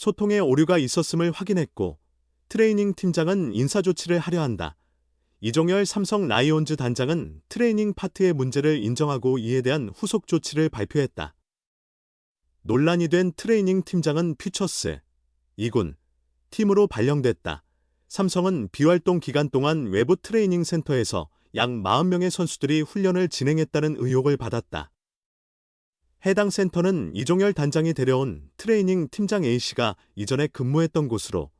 소통에 오류가 있었음을 확인했고 트레이닝 팀장은 인사조치를 하려 한다. 이종열 삼성 라이온즈 단장은 트레이닝 파트의 문제를 인정하고 이에 대한 후속 조치를 발표했다. 논란이 된 트레이닝 팀장은 퓨처스, 2군, 팀으로 발령됐다. 삼성은 비활동 기간 동안 외부 트레이닝 센터에서 약 40명의 선수들이 훈련을 진행했다는 의혹을 받았다. 해당 센터는 이종열 단장이 데려온 트레이닝 팀장 A씨가 이전에 근무했던 곳으로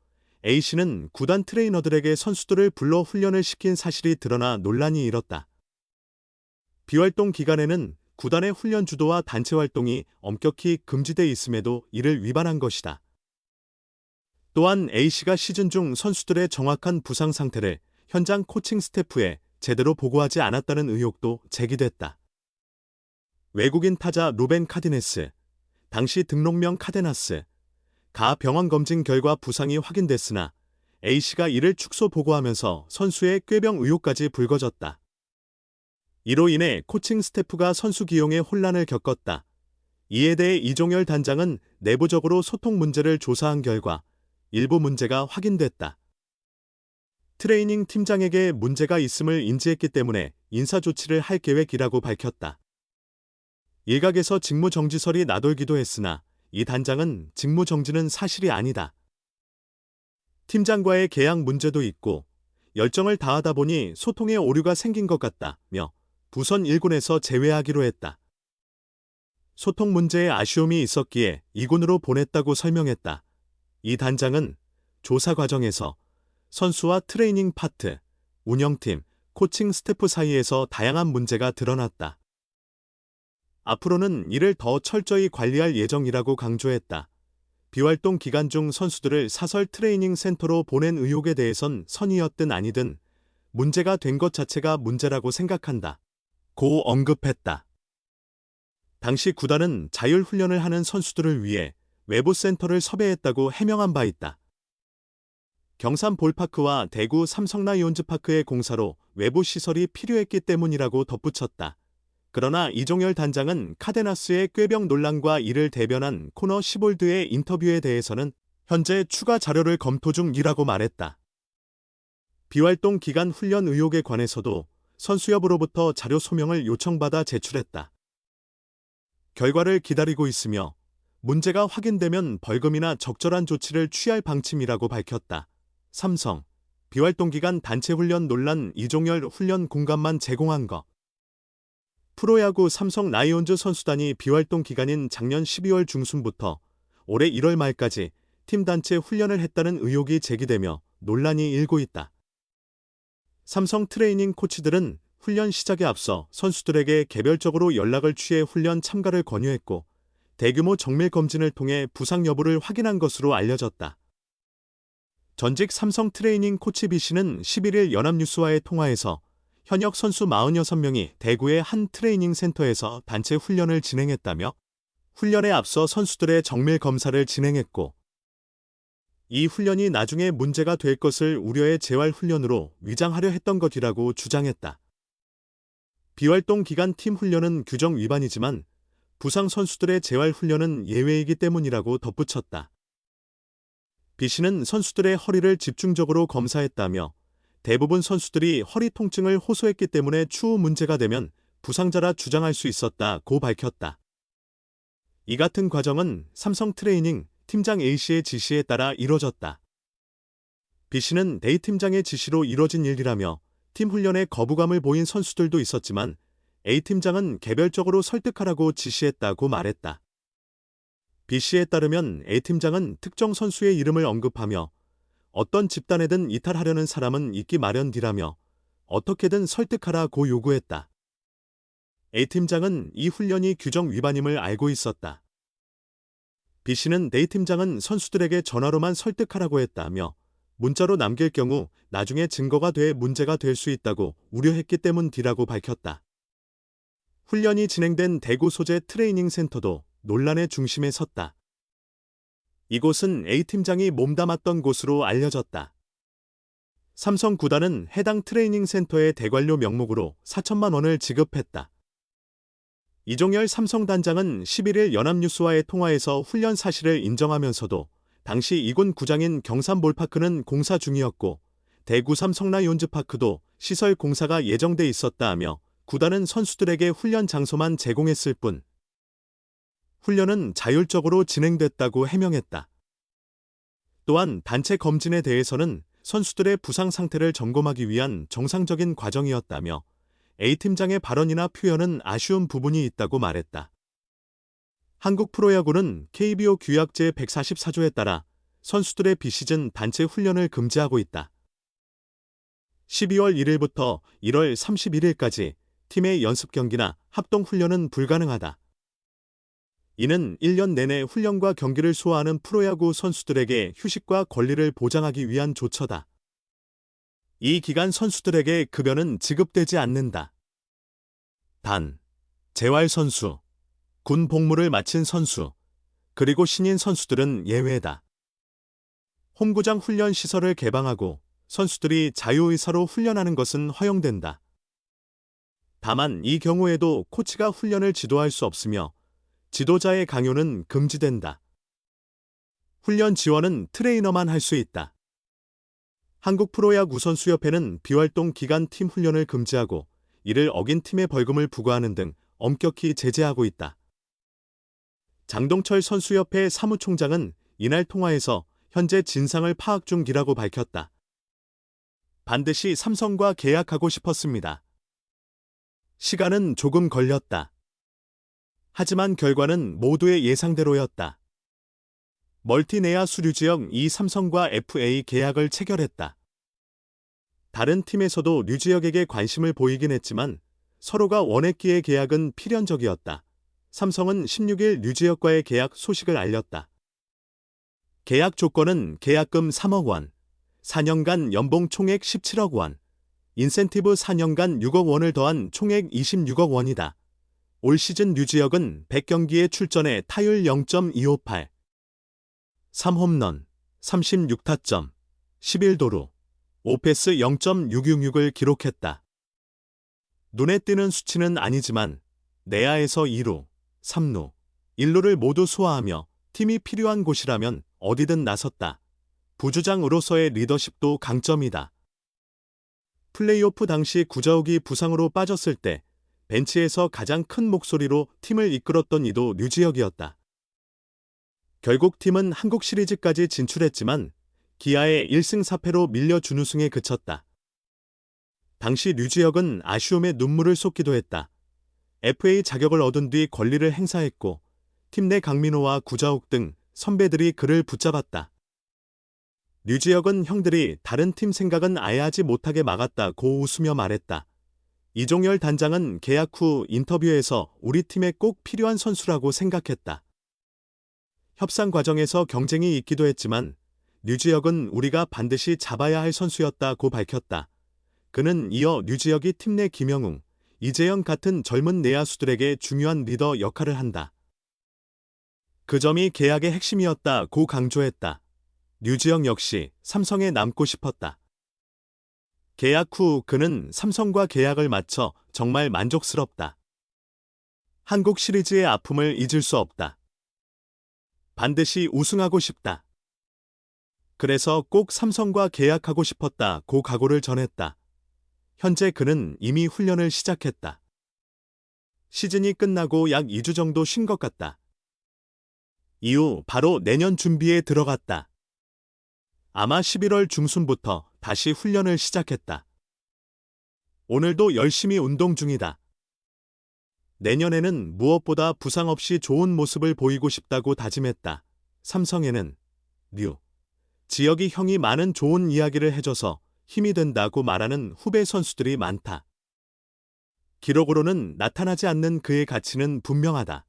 A씨는 구단 트레이너들에게 선수들을 불러 훈련을 시킨 사실이 드러나 논란이 일었다. 비활동 기간에는 구단의 훈련 주도와 단체 활동이 엄격히 금지돼 있음에도 이를 위반한 것이다. 또한 A씨가 시즌 중 선수들의 정확한 부상 상태를 현장 코칭 스태프에 제대로 보고하지 않았다는 의혹도 제기됐다. 외국인 타자 루벤 카디네스, 당시 등록명 카데나스, 가 병원 검진 결과 부상이 확인됐으나 A씨가 이를 축소 보고하면서 선수의 꾀병 의혹까지 불거졌다. 이로 인해 코칭 스태프가 선수 기용에 혼란을 겪었다. 이에 대해 이종열 단장은 내부적으로 소통 문제를 조사한 결과 일부 문제가 확인됐다. 트레이닝 팀장에게 문제가 있음을 인지했기 때문에 인사조치를 할 계획이라고 밝혔다. 일각에서 직무정지설이 나돌기도 했으나 이 단장은 직무정지는 사실이 아니다. 팀장과의 계약 문제도 있고 열정을 다하다 보니 소통에 오류가 생긴 것 같다며 부선 1군에서 제외하기로 했다. 소통 문제에 아쉬움이 있었기에 2군으로 보냈다고 설명했다. 이 단장은 조사 과정에서 선수와 트레이닝 파트, 운영팀, 코칭 스태프 사이에서 다양한 문제가 드러났다. 앞으로는 이를 더 철저히 관리할 예정이라고 강조했다. 비활동 기간 중 선수들을 사설 트레이닝 센터로 보낸 의혹에 대해선 선의였든 아니든 문제가 된 것 자체가 문제라고 생각한다. 고 언급했다. 당시 구단은 자율훈련을 하는 선수들을 위해 외부 센터를 섭외했다고 해명한 바 있다. 경산 볼파크와 대구 삼성 라이온즈 파크의 공사로 외부 시설이 필요했기 때문이라고 덧붙였다. 그러나 이종열 단장은 카데나스의 꾀병 논란과 이를 대변한 코너 시볼드의 인터뷰에 대해서는 현재 추가 자료를 검토 중이라고 말했다. 비활동 기간 훈련 의혹에 관해서도 선수협으로부터 자료 소명을 요청받아 제출했다. 결과를 기다리고 있으며 문제가 확인되면 벌금이나 적절한 조치를 취할 방침이라고 밝혔다. 삼성, 비활동 기간 단체 훈련 논란 이종열 훈련 공간만 제공한 것. 프로야구 삼성 라이온즈 선수단이 비활동 기간인 작년 12월 중순부터 올해 1월 말까지 팀 단체 훈련을 했다는 의혹이 제기되며 논란이 일고 있다. 삼성 트레이닝 코치들은 훈련 시작에 앞서 선수들에게 개별적으로 연락을 취해 훈련 참가를 권유했고 대규모 정밀 검진을 통해 부상 여부를 확인한 것으로 알려졌다. 전직 삼성 트레이닝 코치 B씨는 11일 연합뉴스와의 통화에서 현역 선수 46명이 대구의 한 트레이닝 센터에서 단체 훈련을 진행했다며 훈련에 앞서 선수들의 정밀 검사를 진행했고 이 훈련이 나중에 문제가 될 것을 우려해 재활훈련으로 위장하려 했던 것이라고 주장했다. 비활동 기간 팀 훈련은 규정 위반이지만 부상 선수들의 재활훈련은 예외이기 때문이라고 덧붙였다. B씨는 선수들의 허리를 집중적으로 검사했다며 대부분 선수들이 허리 통증을 호소했기 때문에 추후 문제가 되면 부상자라 주장할 수 있었다고 밝혔다. 이 같은 과정은 삼성 트레이닝 팀장 A씨의 지시에 따라 이뤄졌다. B씨는 데이 팀장의 지시로 이뤄진 일이라며 팀 훈련에 거부감을 보인 선수들도 있었지만 A 팀장은 개별적으로 설득하라고 지시했다고 말했다. B씨에 따르면 A 팀장은 특정 선수의 이름을 언급하며 어떤 집단에든 이탈하려는 사람은 있기 마련이라며 어떻게든 설득하라고 요구했다. A팀장은 이 훈련이 규정 위반임을 알고 있었다. B씨는 데이 팀장은 선수들에게 전화로만 설득하라고 했다며 문자로 남길 경우 나중에 증거가 돼 문제가 될 수 있다고 우려했기 때문이라고 밝혔다. 훈련이 진행된 대구 소재 트레이닝 센터도 논란의 중심에 섰다. 이곳은 A팀장이 몸담았던 곳으로 알려졌다. 삼성 구단은 해당 트레이닝 센터의 대관료 명목으로 4천만 원을 지급했다. 이종열 삼성 단장은 11일 연합뉴스와의 통화에서 훈련 사실을 인정하면서도 당시 이군 구장인 경산볼파크는 공사 중이었고 대구 삼성라이온즈파크도 시설 공사가 예정돼 있었다 하며 구단은 선수들에게 훈련 장소만 제공했을 뿐 훈련은 자율적으로 진행됐다고 해명했다. 또한 단체 검진에 대해서는 선수들의 부상 상태를 점검하기 위한 정상적인 과정이었다며 A팀장의 발언이나 표현은 아쉬운 부분이 있다고 말했다. 한국 프로야구는 KBO 규약 제144조에 따라 선수들의 비시즌 단체 훈련을 금지하고 있다. 12월 1일부터 1월 31일까지 팀의 연습 경기나 합동 훈련은 불가능하다. 이는 1년 내내 훈련과 경기를 소화하는 프로야구 선수들에게 휴식과 권리를 보장하기 위한 조처다. 이 기간 선수들에게 급여는 지급되지 않는다. 단, 재활 선수, 군 복무를 마친 선수, 그리고 신인 선수들은 예외다. 홈구장 훈련 시설을 개방하고 선수들이 자유의사로 훈련하는 것은 허용된다. 다만 이 경우에도 코치가 훈련을 지도할 수 없으며 지도자의 강요는 금지된다. 훈련 지원은 트레이너만 할 수 있다. 한국 프로야구 선수협회는 비활동 기간 팀 훈련을 금지하고 이를 어긴 팀에 벌금을 부과하는 등 엄격히 제재하고 있다. 장동철 선수협회 사무총장은 이날 통화에서 현재 진상을 파악 중이라고 밝혔다. 반드시 삼성과 계약하고 싶었습니다. 시간은 조금 걸렸다. 하지만 결과는 모두의 예상대로였다. 멀티내야 수류지역 이 삼성과 FA 계약을 체결했다. 다른 팀에서도 류지혁에게 관심을 보이긴 했지만 서로가 원했기에 계약은 필연적이었다. 삼성은 16일 류지혁과의 계약 소식을 알렸다. 계약 조건은 계약금 3억 원, 4년간 연봉 총액 17억 원, 인센티브 4년간 6억 원을 더한 총액 26억 원이다. 올 시즌 류지혁은 100경기에 출전해 타율 0.258, 3홈런, 36타점, 11도루, 5패스 0.666을 기록했다. 눈에 띄는 수치는 아니지만 내야에서 2루, 3루, 1루를 모두 소화하며 팀이 필요한 곳이라면 어디든 나섰다. 부주장으로서의 리더십도 강점이다. 플레이오프 당시 구자욱이 부상으로 빠졌을 때 벤치에서 가장 큰 목소리로 팀을 이끌었던 이도 류지혁이었다. 결국 팀은 한국 시리즈까지 진출했지만 기아의 1승 4패로 밀려 준우승에 그쳤다. 당시 류지혁은 아쉬움에 눈물을 쏟기도 했다. FA 자격을 얻은 뒤 권리를 행사했고 팀 내 강민호와 구자욱 등 선배들이 그를 붙잡았다. 류지혁은 형들이 다른 팀 생각은 아예 하지 못하게 막았다고 웃으며 말했다. 이종열 단장은 계약 후 인터뷰에서 우리 팀에 꼭 필요한 선수라고 생각했다. 협상 과정에서 경쟁이 있기도 했지만 류지혁은 우리가 반드시 잡아야 할 선수였다고 밝혔다. 그는 이어 류지혁이 팀 내 김영웅, 이재영 같은 젊은 내야수들에게 중요한 리더 역할을 한다. 그 점이 계약의 핵심이었다고 강조했다. 류지혁 역시 삼성에 남고 싶었다. 계약 후 그는 삼성과 계약을 마쳐 정말 만족스럽다. 한국 시리즈의 아픔을 잊을 수 없다. 반드시 우승하고 싶다. 그래서 꼭 삼성과 계약하고 싶었다고 각오를 전했다. 현재 그는 이미 훈련을 시작했다. 시즌이 끝나고 약 2주 정도 쉰 것 같다. 이후 바로 내년 준비에 들어갔다. 아마 11월 중순부터 다시 훈련을 시작했다. 오늘도 열심히 운동 중이다. 내년에는 무엇보다 부상 없이 좋은 모습을 보이고 싶다고 다짐했다. 삼성에는 지혁이 형이 많은 좋은 이야기를 해줘서 힘이 된다고 말하는 후배 선수들이 많다. 기록으로는 나타나지 않는 그의 가치는 분명하다.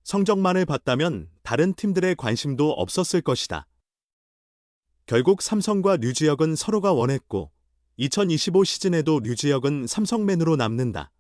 성적만을 봤다면 다른 팀들의 관심도 없었을 것이다. 결국 삼성과 류지혁은 서로가 원했고 2025 시즌에도 류지혁은 삼성맨으로 남는다.